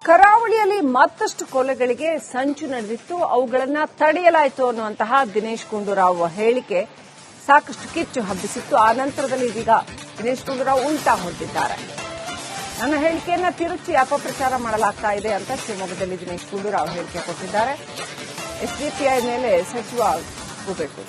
ಕರಾವಳಿಯಲ್ಲಿ ಮತ್ತಷ್ಟು ಕೊಲೆಗಳಿಗೆ ಸಂಚು ನಡೆದಿತ್ತು, ಅವುಗಳನ್ನು ತಡೆಯಲಾಯಿತು ಅನ್ನುವಂತಹ ದಿನೇಶ್ ಗುಂಡೂರಾವ್ ಹೇಳಿಕೆ ಸಾಕಷ್ಟು ಕಿಚ್ಚು ಹಬ್ಬಿಸಿತ್ತು. ಆ ನಂತರದಲ್ಲಿ ಇದೀಗ ದಿನೇಶ್ ಗುಂಡೂರಾವ್ ಉಲ್ಟಾ ಹೊರಟಿದ್ದಾರೆ. ನನ್ನ ಹೇಳಿಕೆಯನ್ನ ತಿರುಚಿ ಅಪಪ್ರಚಾರ ಮಾಡಲಾಗ್ತಾ ಇದೆ ಅಂತ ಶಿವಮೊಗ್ಗದಲ್ಲಿ ದಿನೇಶ್ ಗುಂಡೂರಾವ್ ಹೇಳಿಕೆ ಕೊಟ್ಟಿದ್ದಾರೆ. ಎಸ್ಡಿಪಿಐ ಮೇಲೆ ಸಚಿವ ಕೂಗಬೇಕು.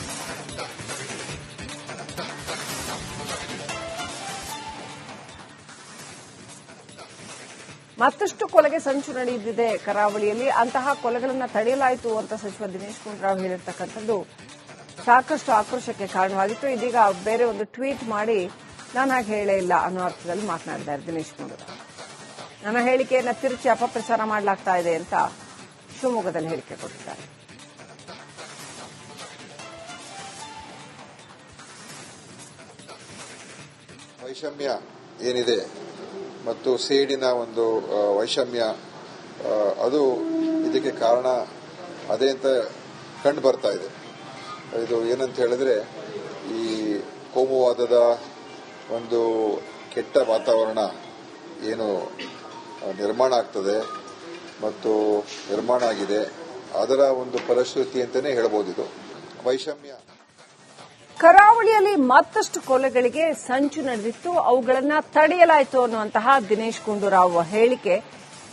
ಮತ್ತಷ್ಟು ಕೊಲೆಗೆ ಸಂಚು ನಡೆದಿದೆ ಕರಾವಳಿಯಲ್ಲಿ, ಅಂತಹ ಕೊಲೆಗಳನ್ನು ತಡೆಯಲಾಯಿತು ಅಂತ ಸಚಿವ ದಿನೇಶ್ ಗುಂಡೂರಾವ್ ಹೇಳಿರ್ತಕ್ಕಂಥದ್ದು ಸಾಕಷ್ಟು ಆಕ್ರೋಶಕ್ಕೆ ಕಾರಣವಾಗಿತ್ತು. ಇದೀಗ ಬೇರೆ ಒಂದು ಟ್ವೀಟ್ ಮಾಡಿ ನಾನು ಹಾಗೆ ಹೇಳೇ ಇಲ್ಲ ಅನ್ನೋ ಅರ್ಥದಲ್ಲಿ ಮಾತನಾಡಿದ್ದಾರೆ ದಿನೇಶ್ ಗುಂಡೂರಾವ್. ನನ್ನ ಹೇಳಿಕೆಯನ್ನ ತಿರುಚಿ ಅಪಪ್ರಚಾರ ಮಾಡಲಾಗ್ತಾ ಇದೆ ಅಂತ ಶಿವಮೊಗ್ಗದಲ್ಲಿ ಹೇಳಿಕೆ ಕೊಟ್ಟಿದ್ದಾರೆ. ವೈಷಮ್ಯ ಏನಿದೆ ಮತ್ತು ಸೇಡಿನ ಒಂದು ವೈಷಮ್ಯ ಅದು ಇದಕ್ಕೆ ಕಾರಣ ಅದೇ ಅಂತ ಕಂಡು ಬರ್ತಾ ಇದೆ. ಇದು ಏನಂತ ಹೇಳಿದ್ರೆ ಈ ಕೋಮುವಾದದ ಒಂದು ಕೆಟ್ಟ ವಾತಾವರಣ ಏನು ನಿರ್ಮಾಣ ಆಗ್ತದೆ ಮತ್ತು ನಿರ್ಮಾಣ ಆಗಿದೆ, ಅದರ ಒಂದು ಫಲಶ್ರುತಿ ಅಂತಾನೆ ಹೇಳಬಹುದು. ಇದು ವೈಷಮ್ಯ. ಕರಾವಳಿಯಲ್ಲಿ ಮತ್ತಷ್ಟು ಕೊಲೆಗಳಿಗೆ ಸಂಚು ನಡೆದಿತ್ತು, ಅವುಗಳನ್ನು ತಡೆಯಲಾಯಿತು ಅನ್ನುವಂತಹ ದಿನೇಶ್ ಗುಂಡೂರಾವ್ ಹೇಳಿಕೆ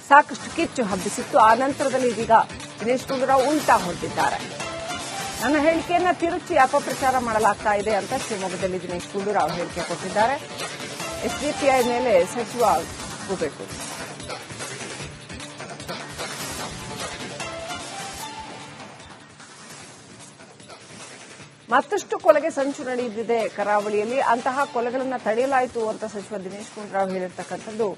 ಸಾಕಷ್ಟು ಕಿಚ್ಚು ಹಬ್ಬಿಸಿತ್ತು. ಆ ನಂತರದಲ್ಲಿ ಇದೀಗ ದಿನೇಶ್ ಗುಂಡೂರಾವ್ ಉಲ್ಟಾ ಹೊರಟಿದ್ದಾರೆ. ನನ್ನ ಹೇಳಿಕೆಯನ್ನ ತಿರುಚಿ ಅಪಪ್ರಚಾರ ಮಾಡಲಾಗ್ತಾ ಇದೆ ಅಂತ ಶಿವಮೊಗ್ಗದಲ್ಲಿ ದಿನೇಶ್ ಗುಂಡೂರಾವ್ ಹೇಳಿಕೆ ಕೊಟ್ಟಿದ್ದಾರೆ. ಎಸ್ಡಿಪಿಐ ಮೇಲೆ ಸಚಿವ ಕೂಗಬೇಕು. ಮತ್ತಷ್ಟು ಕೊಲೆಗೆ ಸಂಚು ನಡೆದಿದೆ ಕರಾವಳಿಯಲ್ಲಿ, ಅಂತಹ ಕೊಲೆಗಳನ್ನು ತಡೆಯಲಾಯಿತು ಅಂತ ಸಚಿವ ದಿನೇಶ್ ಗುಂಡೂರಾವ್ ಹೇಳಿರ್ತಕ್ಕಂಥದ್ದು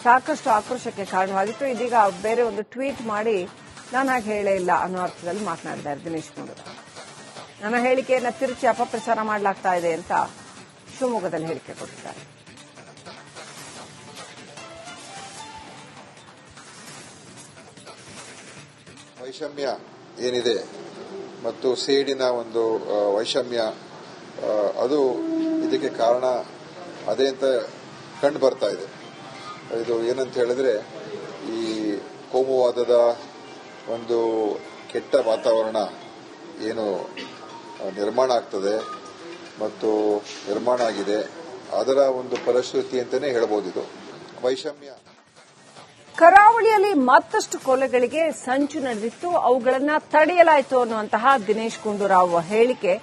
ಸಾಕಷ್ಟು ಆಕ್ರೋಶಕ್ಕೆ ಕಾರಣವಾಗಿತ್ತು. ಇದೀಗ ಬೇರೆ ಒಂದು ಟ್ವೀಟ್ ಮಾಡಿ ನಾನು ಹಾಗೆ ಹೇಳೇ ಇಲ್ಲ ಅನ್ನೋ ಅರ್ಥದಲ್ಲಿ ಮಾತನಾಡಿದ್ದಾರೆ ದಿನೇಶ್ ಗುಂಡೂರಾವ್. ನನ್ನ ಹೇಳಿಕೆಯನ್ನ ತಿರುಚಿ ಅಪಪ್ರಚಾರ ಮಾಡಲಾಗ್ತಾ ಇದೆ ಅಂತ ಶಿವಮೊಗ್ಗದಲ್ಲಿ ಹೇಳಿಕೆ ಕೊಟ್ಟಿದ್ದಾರೆ. ವೈಷಮ್ಯ ಏನಿದೆ ಮತ್ತು ಸೇಡಿನ ಒಂದು ವೈಷಮ್ಯ ಅದು ಇದಕ್ಕೆ ಕಾರಣ ಅದೇ ಅಂತ ಕಂಡು ಬರ್ತಾ ಇದೆ. ಇದು ಏನಂತ ಹೇಳಿದ್ರೆ ಈ ಕೋಮುವಾದದ ಒಂದು ಕೆಟ್ಟ ವಾತಾವರಣ ಏನು ನಿರ್ಮಾಣ ಆಗ್ತದೆ ಮತ್ತು ನಿರ್ಮಾಣ ಆಗಿದೆ, ಅದರ ಒಂದು ಫಲಶ್ರುತಿ ಅಂತಾನೆ ಹೇಳಬಹುದು. ಇದು ವೈಷಮ್ಯ. ಕರಾವಳಿಯಲ್ಲಿ ಮತ್ತಷ್ಟು ಕೊಲೆಗಳಿಗೆ ಸಂಚು ನಡೆದಿತ್ತು, ಅವುಗಳನ್ನು ತಡೆಯಲಾಯಿತು ಅನ್ನುವಂತಹ ದಿನೇಶ್ ಗುಂಡೂರಾವ್ ಹೇಳಿಕೆ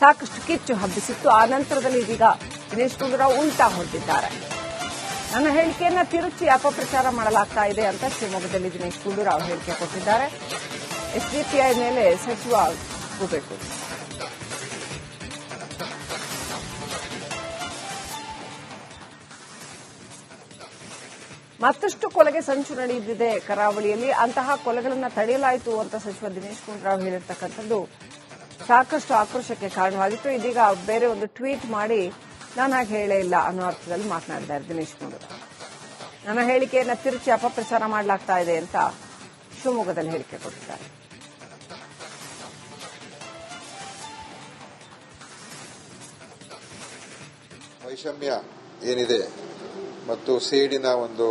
ಸಾಕಷ್ಟು ಕಿಚ್ಚು ಹಬ್ಬಿಸಿತ್ತು. ಆ ನಂತರದಲ್ಲಿ ಇದೀಗ ದಿನೇಶ್ ಗುಂಡೂರಾವ್ ಉಲ್ಟಾ ಹೊರಟಿದ್ದಾರೆ. ನನ್ನ ಹೇಳಿಕೆಯನ್ನ ತಿರುಚಿ ಅಪಪ್ರಚಾರ ಮಾಡಲಾಗ್ತಾ ಇದೆ ಅಂತ ಶಿವಮೊಗ್ಗದಲ್ಲಿ ದಿನೇಶ್ ಗುಂಡೂರಾವ್ ಹೇಳಿಕೆ ಕೊಟ್ಟಿದ್ದಾರೆ. ಎಸ್ಡಿಪಿಐ ಮೇಲೆ ಸಚಿವ ಕೂಗಬೇಕು. ಮತ್ತಷ್ಟು ಕೊಲೆಗೆ ಸಂಚು ನಡೆದಿದೆ ಕರಾವಳಿಯಲ್ಲಿ, ಅಂತಹ ಕೊಲೆಗಳನ್ನು ತಡೆಯಲಾಯಿತು ಅಂತ ಸಚಿವ ದಿನೇಶ್ ಗುಂಡೂರಾವ್ ಹೇಳಿರ್ತಕ್ಕಂಥದ್ದು ಸಾಕಷ್ಟು ಆಕ್ರೋಶಕ್ಕೆ ಕಾರಣವಾಗಿತ್ತು. ಇದೀಗ ಬೇರೆ ಒಂದು ಟ್ವೀಟ್ ಮಾಡಿ ನಾನು ಹಾಗೆ ಹೇಳೇ ಇಲ್ಲ ಅನ್ನೋ ಅರ್ಥದಲ್ಲಿ ಮಾತನಾಡಿದ್ದಾರೆ ದಿನೇಶ್ ಗುಂಡೂರಾವ್. ನನ್ನ ಹೇಳಿಕೆಯನ್ನ ತಿರುಚಿ ಅಪಪ್ರಚಾರ ಮಾಡಲಾಗ್ತಾ ಇದೆ ಅಂತ ಶಿವಮೊಗ್ಗದಲ್ಲಿ ಹೇಳಿಕೆ ಕೊಟ್ಟಿದ್ದಾರೆ. ವೈಷಮ್ಯ ಏನಿದೆ ಮತ್ತು ಸೇಡಿನ ಒಂದು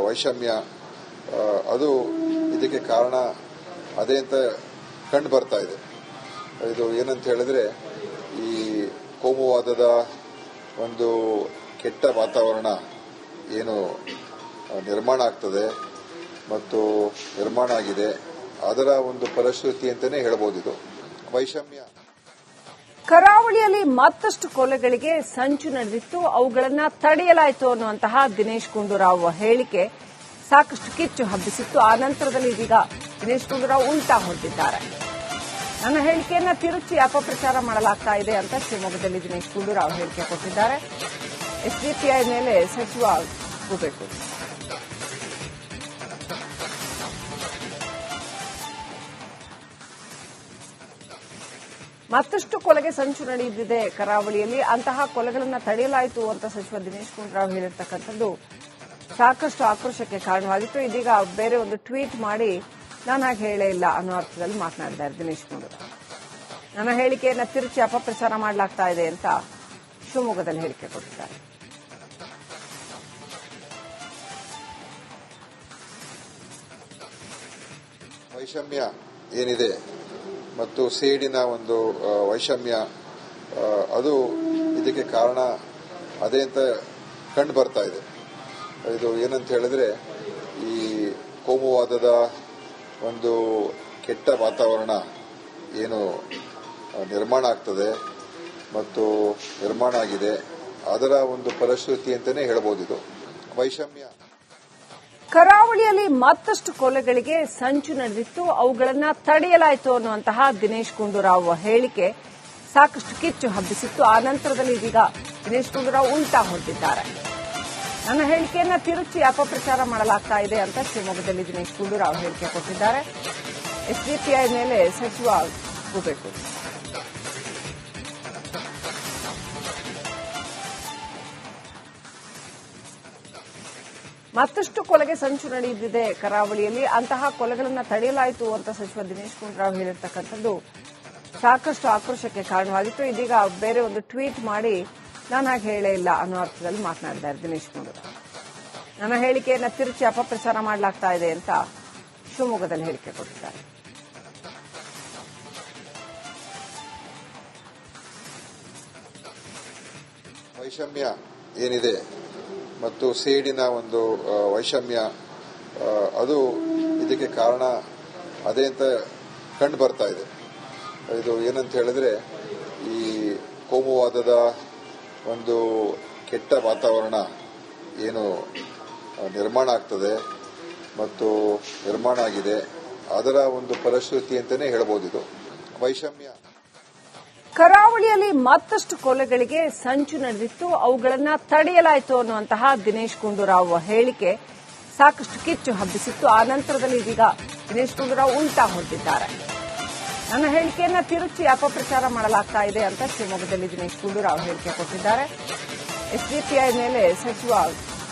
ವೈಷಮ್ಯ ಅದು ಇದಕ್ಕೆ ಕಾರಣ ಅದೇ ಅಂತ ಕಂಡು ಬರ್ತಾ ಇದೆ. ಇದು ಏನಂತ ಹೇಳಿದ್ರೆ ಈ ಕೋಮುವಾದದ ಒಂದು ಕೆಟ್ಟ ವಾತಾವರಣ ಏನು ನಿರ್ಮಾಣ ಆಗ್ತದೆ ಮತ್ತು ನಿರ್ಮಾಣ ಆಗಿದೆ, ಅದರ ಒಂದು ಫಲಶ್ರುತಿ ಅಂತಾನೆ ಹೇಳಬಹುದು. ಇದು ವೈಷಮ್ಯ. ಕರಾವಳಿಯಲ್ಲಿ ಮತ್ತಷ್ಟು ಕೊಲೆಗಳಿಗೆ ಸಂಚು ನಡೆದಿತ್ತು, ಅವುಗಳನ್ನು ತಡೆಯಲಾಯಿತು ಅನ್ನುವಂತಹ ದಿನೇಶ್ ಗುಂಡೂರಾವ್ ಹೇಳಿಕೆ ಸಾಕಷ್ಟು ಕಿಚ್ಚು ಹಬ್ಬಿಸಿತ್ತು. ಆ ನಂತರದಲ್ಲಿ ಇದೀಗ ದಿನೇಶ್ ಗುಂಡೂರಾವ್ ಉಲ್ಟಾ ಹೊರಟಿದ್ದಾರೆ. ನನ್ನ ಹೇಳಿಕೆಯನ್ನ ತಿರುಚಿ ಅಪಪ್ರಚಾರ ಮಾಡಲಾಗ್ತಾ ಇದೆ ಅಂತ ಶಿವಮೊಗ್ಗದಲ್ಲಿ ದಿನೇಶ್ ಗುಂಡೂರಾವ್ ಹೇಳಿಕೆ ಕೊಟ್ಟಿದ್ದಾರೆ. ಎಸ್ಡಿಪಿಐ ಮೇಲೆ ಸಚಿವ ಕೂಗಬೇಕು. ಮತ್ತಷ್ಟು ಕೊಲೆಗೆ ಸಂಚು ನಡೆದಿದೆ ಕರಾವಳಿಯಲ್ಲಿ, ಅಂತಹ ಕೊಲೆಗಳನ್ನು ತಡೆಯಲಾಯಿತು ಅಂತ ಸಚಿವ ದಿನೇಶ್ ಗುಂಡೂರಾವ್ ಹೇಳಿರ್ತಕ್ಕಂಥದ್ದು ಸಾಕಷ್ಟು ಆಕ್ರೋಶಕ್ಕೆ ಕಾರಣವಾಗಿತ್ತು. ಇದೀಗ ಬೇರೆ ಒಂದು ಟ್ವೀಟ್ ಮಾಡಿ ನಾನು ಹಾಗೆ ಹೇಳೇ ಇಲ್ಲ ಅನ್ನೋ ಅರ್ಥದಲ್ಲಿ ಮಾತನಾಡಿದ್ದಾರೆ ದಿನೇಶ್ ಗುಂಡೂರಾವ್. ನನ್ನ ಹೇಳಿಕೆಯನ್ನ ತಿರುಚಿ ಅಪಪ್ರಚಾರ ಮಾಡಲಾಗ್ತಾ ಇದೆ ಅಂತ ಶಿವಮೊಗ್ಗದಲ್ಲಿ ಹೇಳಿಕೆ ಕೊಟ್ಟಿದ್ದಾರೆ. ವೈಷಮ್ಯ ಏನಿದೆ ಮತ್ತು ಸೇಡಿನ ಒಂದು ವೈಷಮ್ಯ ಅದು ಇದಕ್ಕೆ ಕಾರಣ ಅದೇ ಅಂತ ಕಂಡು ಬರ್ತಾ ಇದೆ. ಇದು ಏನಂತ ಹೇಳಿದ್ರೆ ಈ ಕೋಮುವಾದದ ಒಂದು ಕೆಟ್ಟ ವಾತಾವರಣ ಏನು ನಿರ್ಮಾಣ ಆಗ್ತದೆ ಮತ್ತು ನಿರ್ಮಾಣ ಆಗಿದೆ, ಅದರ ಒಂದು ಫಲಶ್ರುತಿ ಅಂತಾನೆ ಹೇಳ್ಬೋದು. ಇದು ವೈಷಮ್ಯ. ಕರಾವಳಿಯಲ್ಲಿ ಮತ್ತಷ್ಟು ಕೊಲೆಗಳಿಗೆ ಸಂಚು ನಡೆದಿತ್ತು, ಅವುಗಳನ್ನ ತಡೆಯಲಾಯಿತು ಅನ್ನುವಂತಹ ದಿನೇಶ್ ಗುಂಡೂರಾವ್ ಹೇಳಿಕೆ ಸಾಕಷ್ಟು ಕಿಚ್ಚು ಹಬ್ಬಿಸಿತ್ತು. ಆ ನಂತರದಲ್ಲಿ ಇದೀಗ ದಿನೇಶ್ ಗುಂಡೂರಾವ್ ಉಲ್ಟಾ ಹೊರಟಿದ್ದಾರೆ. ನನ್ನ ಹೇಳಿಕೆಯನ್ನ ತಿರುಚಿ ಅಪಪ್ರಚಾರ ಮಾಡಲಾಗ್ತಾ ಇದೆ ಅಂತ ಶಿವಮೊಗ್ಗದಲ್ಲಿ ದಿನೇಶ್ ಗುಂಡೂರಾವ್ ಹೇಳಿಕೆ ಕೊಟ್ಟಿದ್ದಾರೆ. ಎಸ್ಡಿಪಿಐ ಮೇಲೆ ಸಚಿವ ಗೂಬೆಟ್ಟು. ಮತ್ತಷ್ಟು ಕೊಲೆಗೆ ಸಂಚು ನಡೆದಿದೆ ಕರಾವಳಿಯಲ್ಲಿ, ಅಂತಹ ಕೊಲೆಗಳನ್ನು ತಡೆಯಲಾಯಿತು ಅಂತ ಸಚಿವ ದಿನೇಶ್ ಗುಂಡೂರಾವ್ ಹೇಳಿರ್ತಕ್ಕಂಥದ್ದು ಸಾಕಷ್ಟು ಆಕ್ರೋಶಕ್ಕೆ ಕಾರಣವಾಗಿತ್ತು. ಇದೀಗ ಬೇರೆ ಒಂದು ಟ್ವೀಟ್ ಮಾಡಿ ನಾನು ಹಾಗೆ ಹೇಳೇ ಇಲ್ಲ ಅನ್ನೋ ಅರ್ಥದಲ್ಲಿ ಮಾತನಾಡಿದ್ದಾರೆ ದಿನೇಶ್ ಗುಂಡೂರಾವ್. ನನ್ನ ಹೇಳಿಕೆಯನ್ನ ತಿರುಚಿ ಅಪಪ್ರಚಾರ ಮಾಡಲಾಗ್ತಾ ಇದೆ ಅಂತ ಶಿವಮೊಗ್ಗದಲ್ಲಿ ಹೇಳಿಕೆ ಕೊಟ್ಟಿದ್ದಾರೆ. ವೈಷಮ್ಯ ಏನಿದೆ ಮತ್ತು ಸೇಡಿನ ಒಂದು ವೈಷಮ್ಯ ಅದು ಇದಕ್ಕೆ ಕಾರಣ ಅದೇ ಅಂತ ಕಂಡು ಬರ್ತಾ ಇದೆ. ಇದು ಏನಂತ ಹೇಳಿದ್ರೆ ಈ ಕೋಮುವಾದದ ಒಂದು ಕೆಟ್ಟ ವಾತಾವರಣ ಏನು ನಿರ್ಮಾಣ ಆಗ್ತದೆ ಮತ್ತು ನಿರ್ಮಾಣ ಆಗಿದೆ, ಅದರ ಒಂದು ಫಲಶ್ರುತಿ ಅಂತಾನೆ ಹೇಳ್ಬೋದು. ಇದು ವೈಷಮ್ಯ. ಕರಾವಳಿಯಲ್ಲಿ ಮತ್ತಷ್ಟು ಕೊಲೆಗಳಿಗೆ ಸಂಚು ನಡೆದಿತ್ತು, ಅವುಗಳನ್ನ ತಡೆಯಲಾಯಿತು ಅನ್ನುವಂತಹ ದಿನೇಶ್ ಗುಂಡೂರಾವ್ ಹೇಳಿಕೆ ಸಾಕಷ್ಟು ಕಿಚ್ಚು ಹಬ್ಬಿಸಿತ್ತು. ಆ ನಂತರದಲ್ಲಿ ಇದೀಗ ದಿನೇಶ್ ಗುಂಡೂರಾವ್ ಉಲ್ಟಾ ಹೊರಟಿದ್ದಾರೆ. ನನ್ನ ಹೇಳಿಕೆಯನ್ನ ತಿರುಚಿ ಅಪಪ್ರಚಾರ ಮಾಡಲಾಗ್ತಾ ಇದೆ ಅಂತ ಶಿವಮೊಗ್ಗದಲ್ಲಿ ದಿನೇಶ್ ಗುಂಡೂರಾವ್ ಹೇಳಿಕೆ ಕೊಟ್ಟಿದ್ದಾರೆ. ಎಸ್ಡಿಪಿಐ ಮೇಲೆ ಸಚಿವ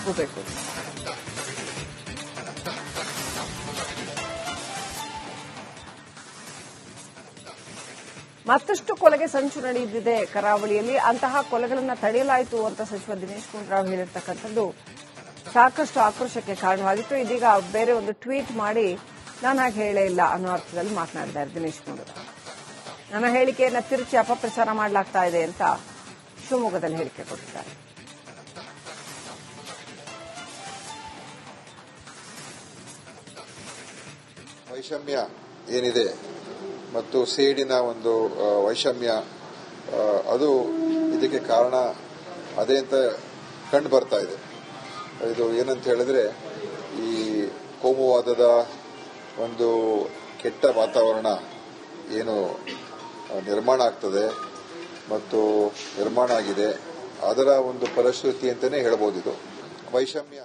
ಗೂಬೆಟ್ಟು. ಮತ್ತಷ್ಟು ಕೊಲೆಗೆ ಸಂಚು ನಡೆದಿದೆ ಕರಾವಳಿಯಲ್ಲಿ, ಅಂತಹ ಕೊಲೆಗಳನ್ನು ತಡೆಯಲಾಯಿತು ಅಂತ ಸಚಿವ ದಿನೇಶ್ ಗುಂಡೂರಾವ್ ಹೇಳಿರ್ತಕ್ಕಂಥದ್ದು ಸಾಕಷ್ಟು ಆಕ್ರೋಶಕ್ಕೆ ಕಾರಣವಾಗಿತ್ತು. ಇದೀಗ ಬೇರೆ ಒಂದು ಟ್ವೀಟ್ ಮಾಡಿ ನಾನು ಹಾಗೆ ಹೇಳೇ ಇಲ್ಲ ಅನ್ನೋ ಅರ್ಥದಲ್ಲಿ ಮಾತನಾಡಿದ್ದಾರೆ ದಿನೇಶ್ ಗುಂಡೂರಾವ್. ನನ್ನ ಹೇಳಿಕೆಯನ್ನ ತಿರುಚಿ ಅಪಪ್ರಚಾರ ಮಾಡಲಾಗ್ತಾ ಇದೆ ಅಂತ ಶಿವಮೊಗ್ಗದಲ್ಲಿ ಹೇಳಿಕೆ ಕೊಟ್ಟಿದ್ದಾರೆ. ವೈಷಮ್ಯ ಏನಿದೆ ಮತ್ತು ಸೇಡಿನ ಒಂದು ವೈಷಮ್ಯ ಅದು ಇದಕ್ಕೆ ಕಾರಣ ಅದೇ ಅಂತ ಕಂಡು ಬರ್ತಾ ಇದೆ. ಇದು ಏನಂತ ಹೇಳಿದ್ರೆ ಈ ಕೋಮುವಾದದ ಒಂದು ಕೆಟ್ಟ ವಾತಾವರಣ ಏನು ನಿರ್ಮಾಣ ಆಗ್ತದೆ ಮತ್ತು ನಿರ್ಮಾಣ ಆಗಿದೆ, ಅದರ ಒಂದು ಫಲಶ್ರುತಿ ಅಂತಾನೆ ಹೇಳ್ಬೋದು. ಇದು ವೈಷಮ್ಯ.